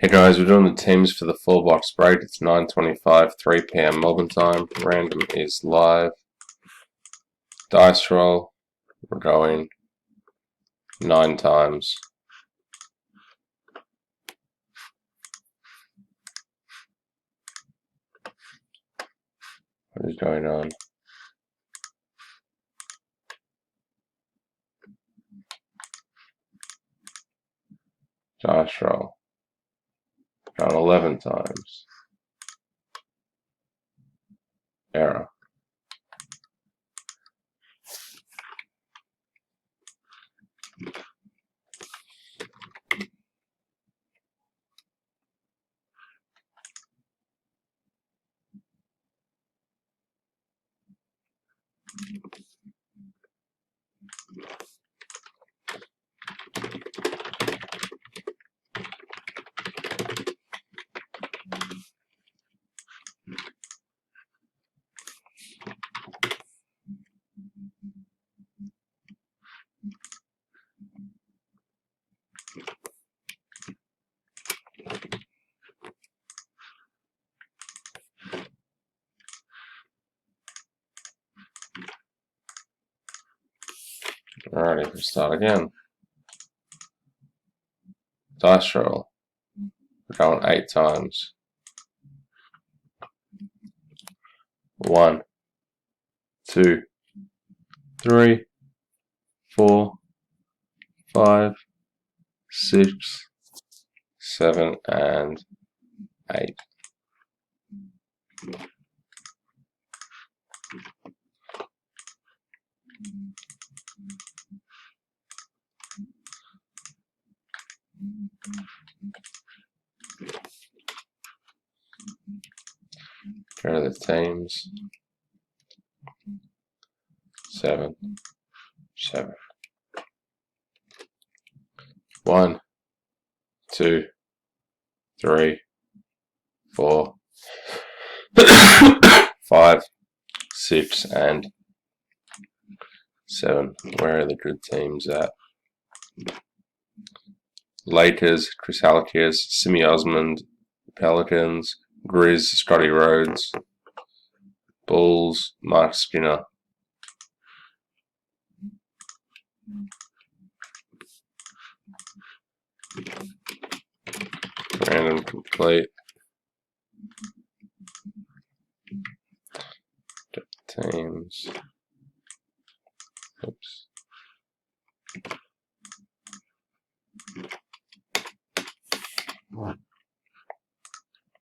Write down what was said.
Hey guys, we're doing the teams for the 4-box break. It's 9:25, 3 p.m. Melbourne time. Random is live. Dice roll. We're going 9 times. What is going on? Dice roll. Going 11 times. Error. Alrighty, we'll start again. Dice roll. We're going 8 times. 1, 2, 3, 4, 5, 6, 7, and 8. Here are the teams. 7, 7. 1, 2, 3, 4, 5, 6, and 7. Where are the good teams at? Lakers, Chris Halkias, Simi Osmond, Pelicans, Grizz, Scotty Rhodes, Bulls, Mark Skinner. Random complete. Teams. Oops.